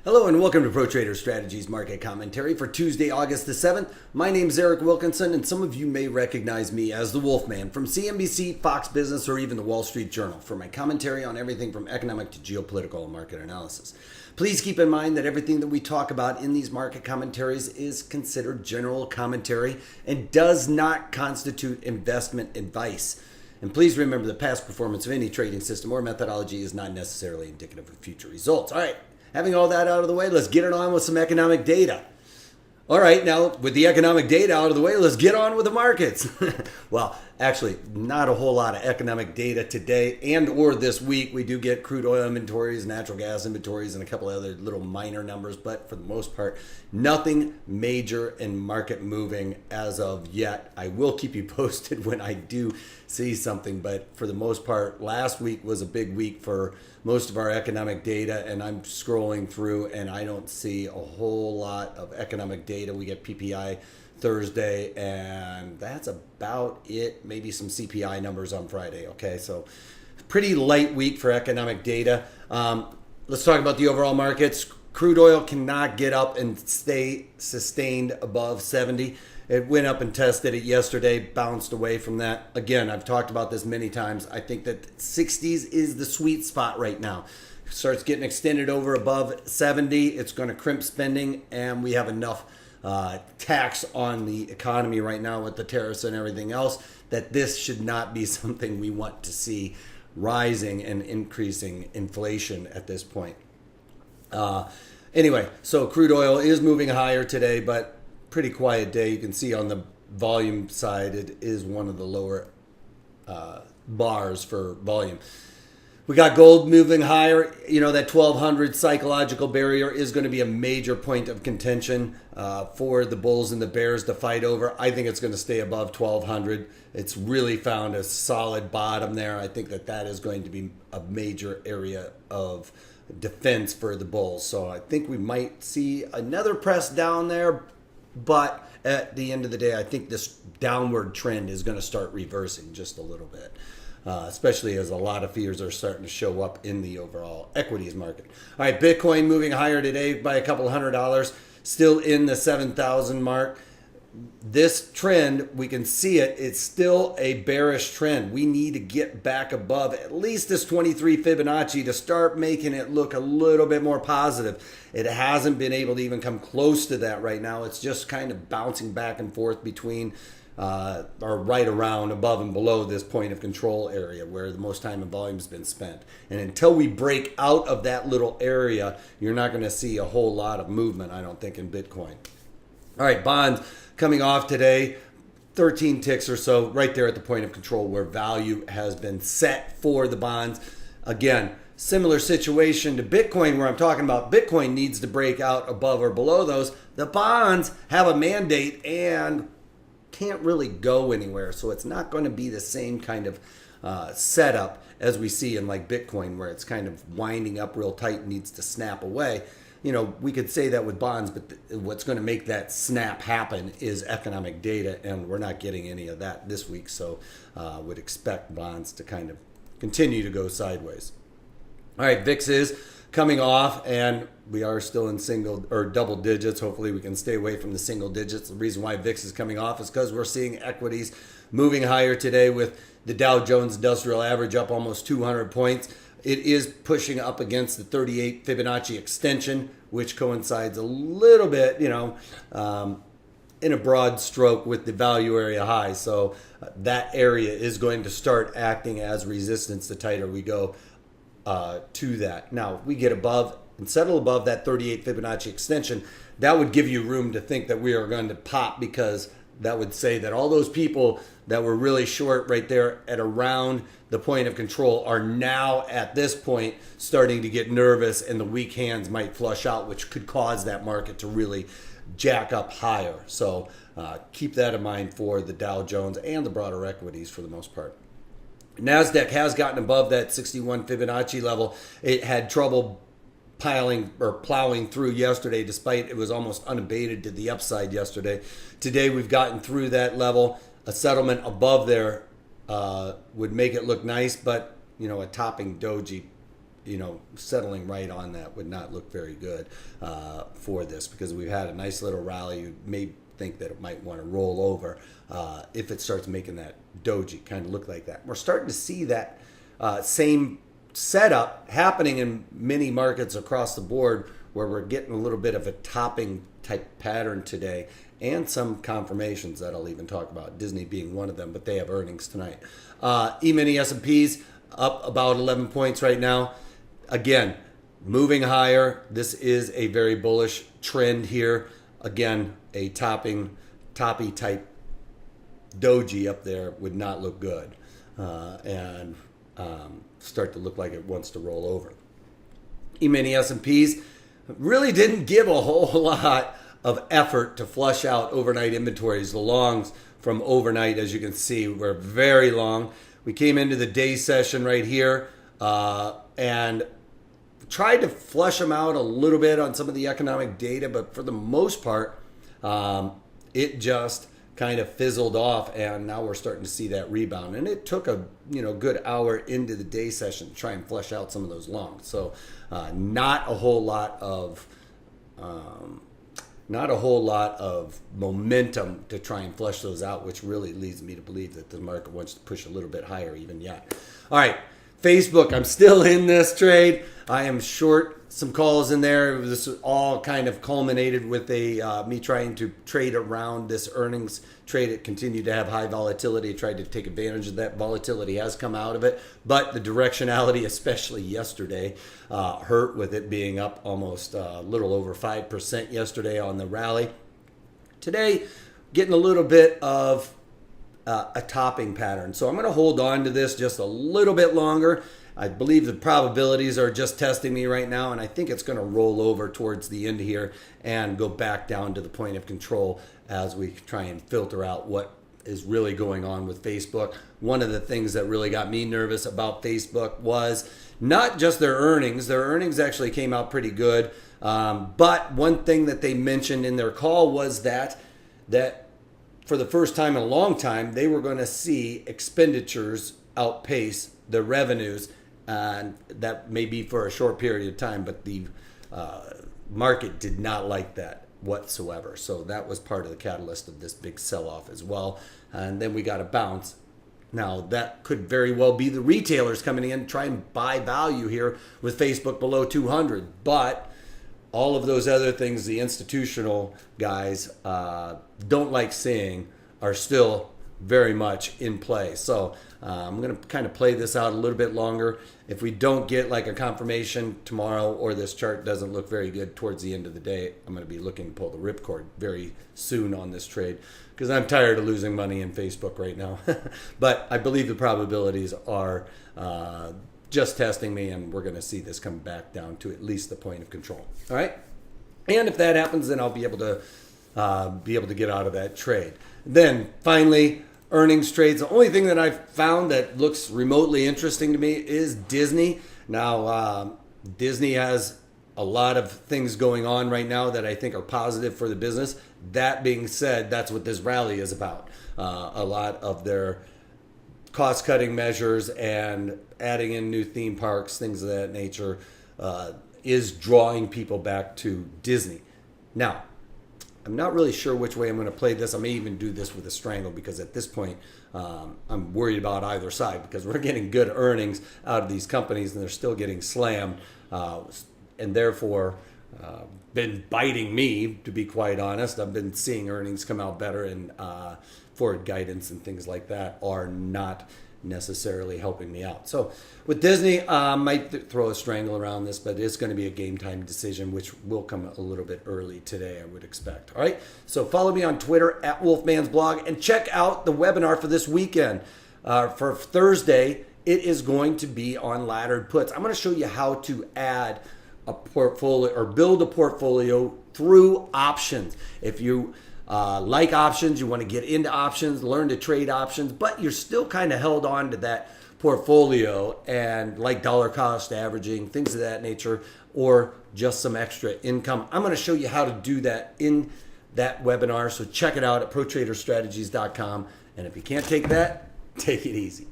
Hello and welcome to Pro Trader Strategies Market Commentary for Tuesday, August the 7th. My name is Eric Wilkinson, and some of you may recognize me as the Wolfman from CNBC, Fox Business, or even the Wall Street Journal for my commentary on everything from economic to geopolitical and market analysis. Please keep in mind that everything that we talk about in these market commentaries is considered general commentary and does not constitute investment advice. And please remember the past performance of any trading system or methodology is not necessarily indicative of future results. All right. Having all that out of the way, let's get it on with some economic data. All right, now with the economic data out of the way, let's get on with the markets. Well, actually, not a whole lot of economic data today and or this week. We do get crude oil inventories, natural gas inventories, and a couple other little minor numbers, but for the most part, nothing major and market moving as of yet. I will keep you posted when I do see something, but for the most part, last week was a big week for most of our economic data, and I'm scrolling through and I don't see a whole lot of economic data. We get PPI Thursday, and that's about it. Maybe some CPI numbers on Friday. Okay, so pretty light week for economic data. Let's talk about the overall markets. Crude oil cannot get up and stay sustained above 70. It went up and tested it yesterday, bounced away from that. Again, I've talked about this many times. I think that 60s is the sweet spot right now. Starts getting extended over above 70. It's going to crimp spending, and we have enough tax on the economy right now with the tariffs and everything else that this should not be something we want to see rising and increasing inflation at this point. Anyway, so crude oil is moving higher today, but pretty quiet day. You can see on the volume side, it is one of the lower bars for volume. We got gold moving higher. You know, that 1200 psychological barrier is going to be a major point of contention for the bulls and the bears to fight over. I think it's going to stay above 1200. It's really found a solid bottom there. I think that that is going to be a major area of defense for the bulls. So I think we might see another press down there, but at the end of the day, I think this downward trend is going to start reversing just a little bit, especially as a lot of fears are starting to show up in the overall equities market. All right, Bitcoin moving higher today by a couple $100, still in the 7,000 mark. This trend, we can see it, it's still a bearish trend. We need to get back above at least this 23 Fibonacci to start making it look a little bit more positive. It hasn't been able to even come close to that right now. It's just kind of bouncing back and forth between or right around above and below this point of control area where the most time and volume has been spent. And until we break out of that little area, you're not going to see a whole lot of movement, I don't think, in Bitcoin. All right, bonds coming off today, 13 ticks or so, right there at the point of control where value has been set for the bonds. Again, similar situation to Bitcoin where I'm talking about Bitcoin needs to break out above or below those. The bonds have a mandate and can't really go anywhere. So it's not going to be the same kind of setup as we see in like Bitcoin where it's kind of winding up real tight and needs to snap away. You know, we could say that with bonds, but what's going to make that snap happen is economic data, and we're not getting any of that this week. So would expect bonds to kind of continue to go sideways. All right, VIX is coming off, and we are still in single or double digits. Hopefully we can stay away from the single digits. The reason why VIX is coming off is because we're seeing equities moving higher today with the Dow Jones Industrial Average up almost 200 points. It is pushing up against the 38 Fibonacci extension, which coincides a little bit, you know, in a broad stroke with the value area high. So that area is going to start acting as resistance the tighter we go to that. Now, we get above and settle above that 38 Fibonacci extension. That would give you room to think that we are going to pop, because that would say that all those people that were really short right there at around the point of control are now at this point starting to get nervous, and the weak hands might flush out, which could cause that market to really jack up higher. So keep that in mind for the Dow Jones and the broader equities for the most part. NASDAQ has gotten above that 61 Fibonacci level. It had trouble piling or plowing through yesterday, despite it was almost unabated to the upside yesterday. Today we've gotten through that level. A settlement above there would make it look nice, but you know, a topping doji settling right on that would not look very good for this, because we've had a nice little rally. You may think that it might want to roll over if it starts making that doji kind of look like that. We're starting to see that same setup happening in many markets across the board, where we're getting a little bit of a topping type pattern today, and some confirmations that I'll even talk about, Disney being one of them, but they have earnings tonight. E-mini S&Ps up about 11 points right now. Again, moving higher. This is a very bullish trend here. Again, a toppy type doji up there would not look good and start to look like it wants to roll over. E-mini S&Ps really didn't give a whole lot of effort to flush out overnight inventories. The longs from overnight, as you can see, were very long. We came into the day session right here and tried to flush them out a little bit on some of the economic data, but for the most part, it just kind of fizzled off, and now we're starting to see that rebound. And it took a good hour into the day session to try and flush out some of those longs. So not a whole lot of momentum to try and flush those out, which really leads me to believe that the market wants to push a little bit higher even yet. All right, Facebook, I'm still in this trade. I am short some calls in there. This all kind of culminated with me trying to trade around this earnings trade. It continued to have high volatility. I tried to take advantage of that. Volatility has come out of it, but the directionality, especially yesterday, hurt, with it being up almost a little over 5% yesterday on the rally. Today, getting a little bit of a topping pattern. So I'm going to hold on to this just a little bit longer. I believe the probabilities are just testing me right now, and I think it's going to roll over towards the end here and go back down to the point of control as we try and filter out what is really going on with Facebook. One of the things that really got me nervous about Facebook was not just their earnings. Their earnings actually came out pretty good, but one thing that they mentioned in their call was that for the first time in a long time, they were going to see expenditures outpace the revenues. And that may be for a short period of time, but the market did not like that whatsoever. So that was part of the catalyst of this big sell-off as well. And then we got a bounce. Now, that could very well be the retailers coming in, try and buy value here with Facebook below 200. But all of those other things the institutional guys don't like seeing are still very much in play. So I'm going to kind of play this out a little bit longer. If we don't get like a confirmation tomorrow, or this chart doesn't look very good towards the end of the day, I'm going to be looking to pull the ripcord very soon on this trade, because I'm tired of losing money in Facebook right now. But I believe the probabilities are just testing me, and we're going to see this come back down to at least the point of control. All right. And if that happens, then I'll be able to get out of that trade. Then finally, earnings trades. The only thing that I've found that looks remotely interesting to me is Disney. Now, Disney has a lot of things going on right now that I think are positive for the business. That being said, that's what this rally is about. A lot of their cost-cutting measures and adding in new theme parks, things of that nature, is drawing people back to Disney. Now, I'm not really sure which way I'm going to play this. I may even do this with a strangle, because at this point, I'm worried about either side, because we're getting good earnings out of these companies and they're still getting slammed, and therefore been biting me, to be quite honest. I've been seeing earnings come out better, and forward guidance and things like that are not necessarily helping me out. So with Disney, I might throw a strangle around this, but it's going to be a game time decision, which will come a little bit early today, I would expect. All right. So follow me on Twitter at Wolfman's Blog, and check out the webinar for this weekend. For Thursday, it is going to be on laddered puts. I'm going to show you how to add a portfolio or build a portfolio through options. If you like options, you want to get into options, learn to trade options, but you're still kind of held on to that portfolio and like dollar cost averaging, things of that nature, or just some extra income. I'm going to show you how to do that in that webinar. So check it out at protraderstrategies.com. And if you can't take that, take it easy.